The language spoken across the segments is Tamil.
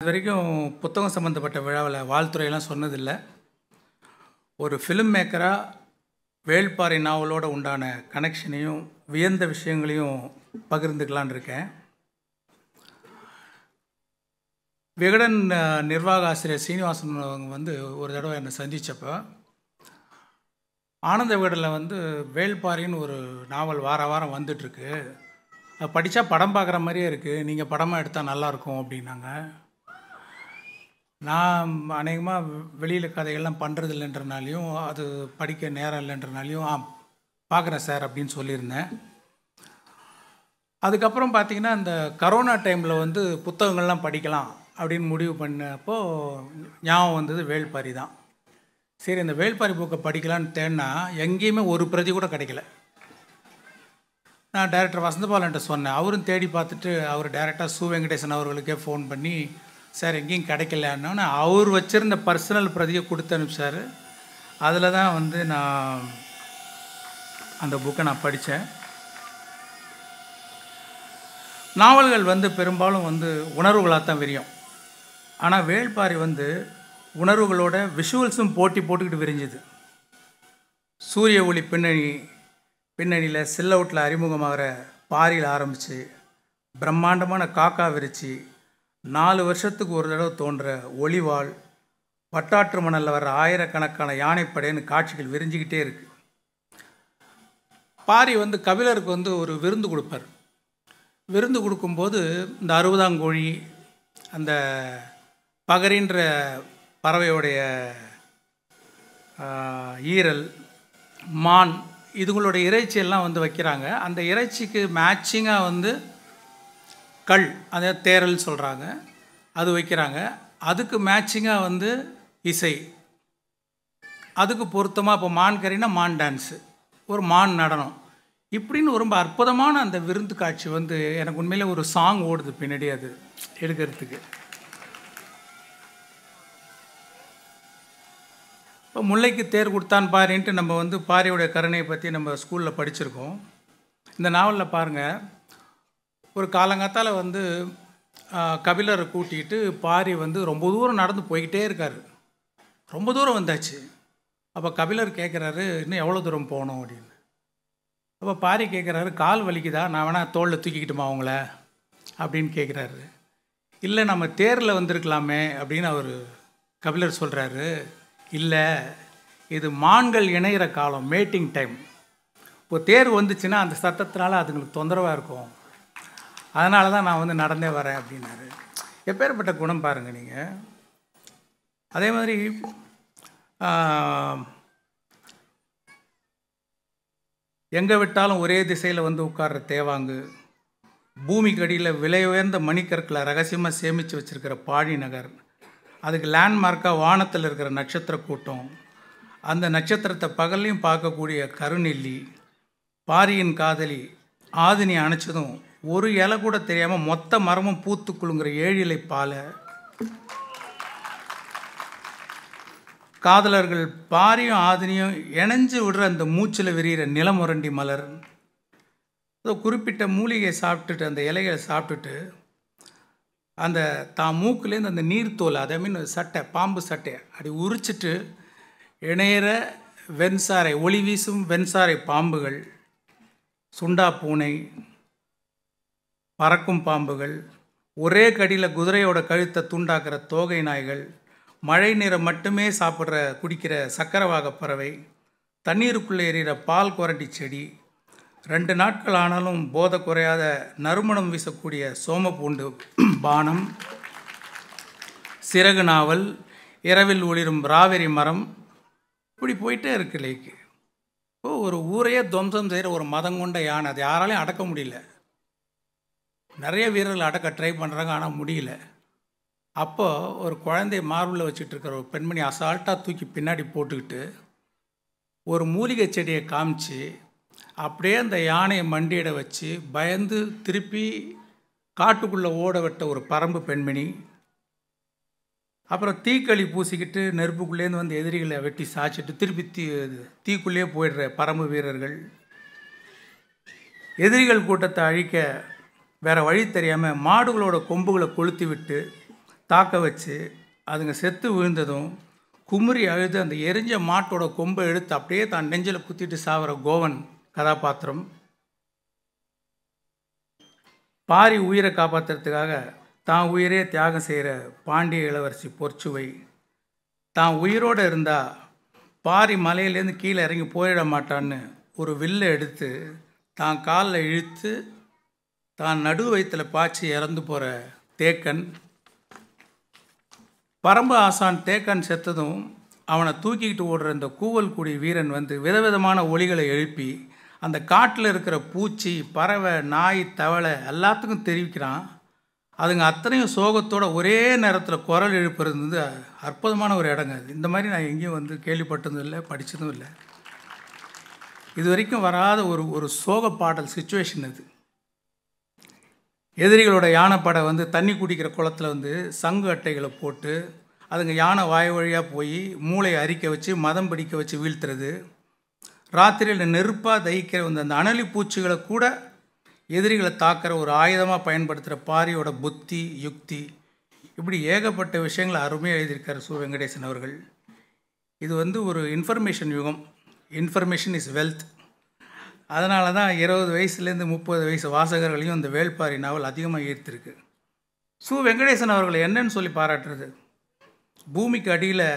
இதுவரைக்கும் புத்தகம் சம்மந்தப்பட்ட விழாவில் வாழ்த்துறையெல்லாம் சொன்னதில்லை. ஒரு ஃபிலிம் மேக்கராக வேள்பாரி நாவலோடு உண்டான கனெக்ஷனையும் வியந்த விஷயங்களையும் பகிர்ந்துக்கலான் இருக்கேன். விகடன் நிர்வாக ஆசிரியர் சீனிவாசன் அவங்க ஒரு தடவை என்னை சந்தித்தப்போ ஆனந்த விகடனில் வேள்பாரின்னு ஒரு நாவல் வாரம் வந்துட்டுருக்கு, அது படித்தா படம் பார்க்குற மாதிரியே இருக்குது, நீங்கள் படமாக எடுத்தால் நல்லாயிருக்கும் அப்படின்னாங்க. நான் அநேகமாக வெளியில் கதைகள்லாம் பண்ணுறது இல்லைன்றனாலையும் அது படிக்க நேரம் இல்லைன்றனாலையும் பார்க்குறேன் சார் அப்படின்னு சொல்லியிருந்தேன். அதுக்கப்புறம் பார்த்திங்கன்னா இந்த கரோனா டைமில் புத்தகங்கள்லாம் படிக்கலாம் அப்படின்னு முடிவு பண்ணப்போ ஞாபகம் வந்தது வேள்பாரி தான். சரி, இந்த வேள்பாரி புக்கை படிக்கலான்னு தேடினா எங்கேயுமே ஒரு பிரதி கூட கிடைக்கல. நான் டைரக்டர் வசந்தபாலன்ட்ட சொன்னேன். அவரும் தேடி பார்த்துட்டு அவர் டைரெக்டாக சு வெங்கடேசன் அவர்களுக்கே ஃபோன் பண்ணி சார் எங்கேயும் கிடைக்கலன்னா அவர் வச்சுருந்த பர்சனல் பிரதியை கொடுத்து அனுப்பிச்சார். அதில் தான் நான் அந்த புக்கை நான் படித்தேன். நாவல்கள் பெரும்பாலும் உணர்வுகளாக தான் விரியும். ஆனால் வேள்பாரி உணர்வுகளோட விஷுவல்ஸும் போட்டி போட்டுக்கிட்டு விரிஞ்சுது. சூரிய ஒளி பின்னணியில் சில்லவுட்டில் அறிமுகமாகிற பாரியில் ஆரம்பித்து பிரம்மாண்டமான காக்கா விரிச்சி 4 வருஷத்துக்கு ஒரு தடவை தோன்ற ஒளிவாள், பட்டாற்று மணலில் வர்ற ஆயிரக்கணக்கான யானைப்படைன்னு காட்சிகள் விரிஞ்சிக்கிட்டே இருக்குது. பாரி கபிலருக்கு ஒரு விருந்து கொடுப்பார். விருந்து கொடுக்கும்போது இந்த 60ஆங்கோழி, அந்த பகரின்ற பறவையோடைய ஈரல், மான், இதுங்களுடைய இறைச்சியெல்லாம் வைக்கிறாங்க. அந்த இறைச்சிக்கு மேட்சிங்காக கல், அதை தேரல் சொல்கிறாங்க, அது வைக்கிறாங்க. அதுக்கு மேட்சிங்காக இசை, அதுக்கு பொருத்தமாக இப்போ மான் கறினா மான் டான்ஸு, ஒரு மான் நடனம், இப்படின்னு ரொம்ப அற்புதமான அந்த விருந்து காட்சி எனக்கு உண்மையிலே ஒரு சாங் ஓடுது பின்னாடி அது எடுக்கிறதுக்கு. இப்போ முல்லைக்கு தேர் கொடுத்தான் பாரின்ட்டு நம்ம பாரியோடைய கருணையை பற்றி நம்ம ஸ்கூலில் படிச்சிருக்கோம். இந்த நாவலில் பாருங்கள், ஒரு காலங்காத்தால் கபிலரை கூட்டிகிட்டு பாரி ரொம்ப தூரம் நடந்து போய்கிட்டே இருக்கார். ரொம்ப தூரம் வந்தாச்சு. அப்போ கபிலர் கேட்குறாரு, இன்னும் எவ்வளோ தூரம் போகணும் அப்படின்னு. அப்போ பாரி கேட்குறாரு, கால் வலிக்குதா, நான் வேணால் தோளில் தூக்கிக்கிட்டுமா அவங்கள அப்படின்னு கேட்குறாரு. இல்லை, நம்ம தேரில் வந்திருக்கலாமே அப்படின்னு அவர் கபிலர் சொல்கிறாரு. இல்லை, இது மான்கள் இணையிற காலம், மேட்டிங் டைம். இப்போ தேர் வந்துச்சுன்னா அந்த சத்தத்தினால அதுங்களுக்கு தொந்தரவாக இருக்கும், அதனால தான் நான் நடந்தே வரேன் அப்படின்னாரு. எப்பேற்பட்ட குணம் பாருங்கள் நீங்கள். அதே மாதிரி எங்கே விட்டாலும் ஒரே திசையில் உட்கார்ற தேவாங்கு, பூமிக்கு அடியில் விலை உயர்ந்த மணிக்கற்களை ரகசியமாக சேமித்து வச்சுருக்கிற பாழி நகர், அதுக்கு லேண்ட்மார்க்காக வானத்தில் இருக்கிற நட்சத்திர கூட்டம், அந்த நட்சத்திரத்தை பகல்லையும் பார்க்கக்கூடிய கருநெல்லி, பாரியின் காதலி ஆதினி அணைச்சதும் ஒரு இலை கூட தெரியாமல் மொத்த மரமும் பூத்து குலுங்குற 7 இலை பாலை, காதலர்கள் பாரியும் ஆதினியும் இணைஞ்சு விடுற அந்த மூச்சில் விரிகிற நிலமுரண்டி மலர், குறிப்பிட்ட மூலிகையை சாப்பிட்டுட்டு அந்த இலைகளை சாப்பிட்டுட்டு அந்த தான் மூக்குலேருந்து அந்த நீர்த்தோல், அதை சட்டை, பாம்பு சட்டை அப்படி உரிச்சிட்டு இணையிற வெண்சாரை, ஒளி வீசும் வெண்சாரை பாம்புகள், சுண்டா பூனை, பறக்கும் பாம்புகள், ஒரே கடியில் குதிரையோட கழுத்தை துண்டாக்குற தோகை நாய்கள், மழை நீரை மட்டுமே குடிக்கிற சக்கரவாக பறவை, தண்ணீருக்குள்ளே எறிகிற பால் குரட்டி செடி, 2 நாட்கள் ஆனாலும் போதை குறையாத நறுமணம் வீசக்கூடிய சோமப்பூண்டு பானம், சிறகு நாவல், இரவில் ஒளிரும் ராவெரி மரம், இப்படி போயிட்டே இருக்கு லைக்கு. இப்போது ஒரு ஊரையே துவம்சம் செய்கிற ஒரு மதம் கொண்ட யானை, அது யாராலையும் அடக்க முடியல. நிறைய வீரர்கள் அடக்க ட்ரை பண்ணுறாங்க, ஆனால் முடியல. அப்போது ஒரு குழந்தைய மார்பில் வச்சுட்டு இருக்கிற ஒரு பெண்மணி அசால்ட்டாக தூக்கி பின்னாடி போட்டுக்கிட்டு ஒரு மூலிகை செடியை காமிச்சு அப்படியே அந்த யானையை மண்டியிட வச்சு பயந்து திருப்பி காட்டுக்குள்ளே ஓட விட்ட ஒரு பரம்பு பெண்மணி, அப்புறம் தீக்களி பூசிக்கிட்டு நெருப்புக்குள்ளேருந்து எதிரிகளை வெட்டி சாய்ச்சிட்டு திருப்பி தீக்குள்ளேயே போயிடுற பரம்பு வீரர்கள், எதிரிகள் கூட்டத்தை அழிக்க வேறு வழி தெரியாமல் மாடுகளோட கொம்புகளை கொளுத்தி விட்டு தாக்க வச்சு அதுங்க செத்து விழுந்ததும் குமுறி அழுது அந்த எரிஞ்ச மாட்டோட கொம்பை எடுத்து அப்படியே தான் நெஞ்சில் குத்திட்டு சாகிற கோவன் கதாபாத்திரம். பாரி உயிரை காப்பாற்றுறதுக்காக தான் உயிரே தியாகம் செய்கிற பாண்டிய இளவரசி பொற்சுவை. தான் உயிரோடு இருந்தால் பாரி மலையிலேருந்து கீழே இறங்கி போயிட மாட்டான்னு ஒரு வில்லை எடுத்து தான் காலில் இழுத்து தான் நடு வயிற்றில் பாய்ச்சி இறந்து போகிற தேக்கன். பரம்பு ஆசான் தேக்கன் செத்ததும் அவனை தூக்கிக்கிட்டு ஓடுற இந்த கூவல்குடி வீரன் வந்து விதவிதமான ஒலிகளை எழுப்பி அந்த காட்டில் இருக்கிற பூச்சி, பறவை, நாய், தவளை எல்லாத்துக்கும் தெரிவிக்கிறான். அதுங்க அத்தனையும் சோகத்தோட ஒரே நேரத்தில் குரல் எழுப்புறது வந்து அற்புதமான ஒரு இடங்க. அது இந்த மாதிரி நான் எங்கேயும் வந்து கேள்விப்பட்டதும் இல்லை, படித்ததும் இல்லை. இது வரைக்கும் வராத ஒரு சோக பாடல் சிச்சுவேஷன் அது. எதிரிகளோட யானைப்படை வந்து தண்ணி குடிக்கிற குளத்தில் வந்து சங்கு அட்டைகளை போட்டு அதுங்க யானை வாய் வழியாக போய் மூளையை அரிக்க வச்சு மதம் பிடிக்க வச்சு வீழ்த்துறது. ராத்திரியில் நெருப்பாக தகிக்கிற அந்த அனலி பூச்சிகளை கூட எதிரிகளை தாக்கிற ஒரு ஆயுதமாக பயன்படுத்துகிற பாரியோட புத்தி, யுக்தி, இப்படி ஏகப்பட்ட விஷயங்களை அருமையாக எழுதியிருக்கார் சு. வெங்கடேசன் அவர்கள். இது வந்து ஒரு இன்ஃபர்மேஷன் யுகம். Information is wealth. அதனால தான் 20 வயசுலேருந்து 30 வயசு வாசகர்களையும் இந்த வேள்பாரி நாவல் அதிகமாக ஈர்த்திருக்கு. சு. வெங்கடேசன் அவர்களை என்னன்னு சொல்லி பாராட்டுறது? பூமிக்கு அடியில்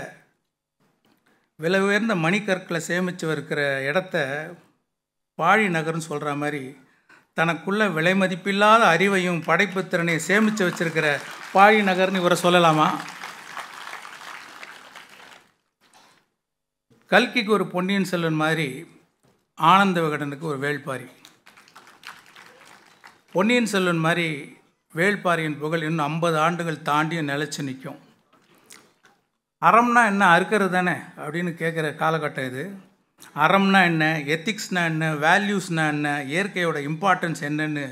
விலை உயர்ந்த மணிக்கற்களை சேமித்து இருக்கிற இடத்த பாழி நகர்னு சொல்கிற மாதிரி தனக்குள்ள விலை மதிப்பில்லாத அறிவையும் படைப்பு திறனையும் சேமித்து வச்சுருக்கிற பாழி நகர்னு இவரை சொல்லலாமா? கல்கிக்கு ஒரு பொன்னியின் செல்வன் மாதிரி ஆனந்த விகடனுக்கு ஒரு வேள்பாரி. பொன்னியின் செல்வன் மாதிரி வேள்பாரியின் புகழ் இன்னும் 50 ஆண்டுகள் தாண்டியும் நிலச்சி நிற்கும். அறம்னா என்ன, அறுக்கிறது தானே அப்படின்னு கேட்குற காலகட்டம் இது. அறம்னா என்ன, எத்திக்ஸ்னா என்ன, வேல்யூஸ்னா என்ன, இயற்கையோட இம்பார்ட்டன்ஸ் என்னன்னு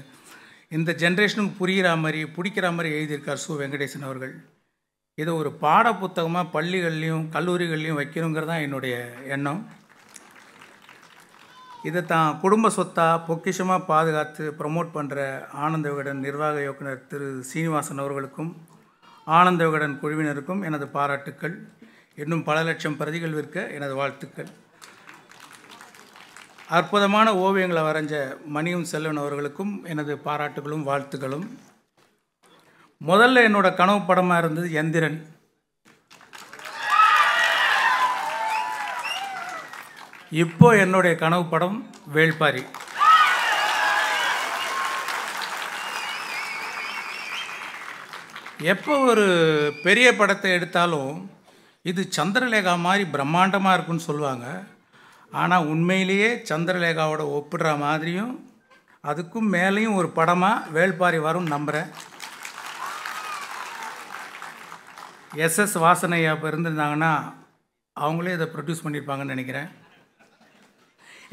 இந்த ஜென்ரேஷனுக்கு புரிகிற மாதிரி பிடிக்கிற மாதிரி எழுதியிருக்கார் சு. வெங்கடேசன் அவர்கள். இதை ஒரு பாட புத்தகமாக பள்ளிகள்லேயும் கல்லூரிகள்லேயும் வைக்கணுங்கிறது தான் என்னுடைய எண்ணம். இதை தான் குடும்ப சொத்தாக பொக்கிஷமாக பாதுகாத்து ப்ரமோட் பண்ணுற ஆனந்த விகடன் நிர்வாக இயக்குனர் திரு சீனிவாசன் அவர்களுக்கும் ஆனந்த விகடன் குழுவினருக்கும் எனது பாராட்டுக்கள். இன்னும் பல லட்சம் பிரதிகள் விற்க எனது வாழ்த்துக்கள். அற்புதமான ஓவியங்களை வரைஞ்ச மணியும் செல்வன் அவர்களுக்கும் எனது பாராட்டுகளும் வாழ்த்துக்களும். முதல்ல என்னோட கனவு படமாக இருந்தது எந்திரன். இப்போ என்னுடைய கனவு படம் வேள்பாரி. எப்போ ஒரு பெரிய படத்தை எடுத்தாலும் இது சந்திரலேகா மாதிரி பிரம்மாண்டமாக இருக்குன்னு சொல்லுவாங்க. ஆனால் உண்மையிலேயே சந்திரலேகாவோட ஒப்பிடுற மாதிரியும் அதுக்கும் மேலேயும் ஒரு படமாக வேள்பாரி வரும்னு நம்புகிறேன். எஸ்எஸ் வாசனையா இப்போ இருந்திருந்தாங்கன்னா அவங்களே இதை ப்ரொடியூஸ் பண்ணியிருப்பாங்கன்னு நினைக்கிறேன்.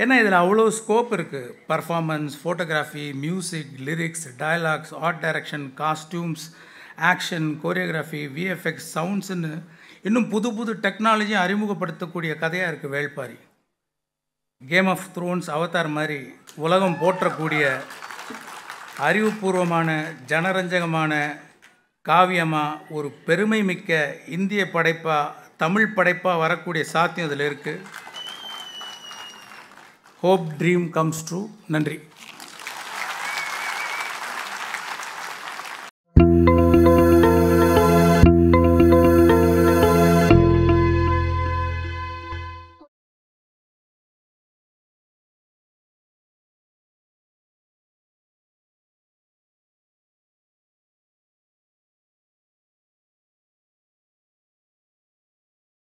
ஏன்னா இதில் அவ்வளோ ஸ்கோப் இருக்குது. Performance, photography, music, lyrics, dialogues, art direction, costumes, action, choreography, VFX, சவுண்ட்ஸுன்னு இன்னும் புது புது டெக்னாலஜியும் அறிமுகப்படுத்தக்கூடிய கதையாக இருக்குது Velpari. Game of Thrones, Avatar மாதிரி உலகம் போற்றக்கூடிய அறிவுபூர்வமான ஜனரஞ்சகமான காவியமாக ஒரு பெருமை மிக்க இந்திய படைப்பாக, தமிழ் படைப்பாக வரக்கூடிய சாத்தியம் அதில் இருக்குது. Hope dream comes true. நன்றி.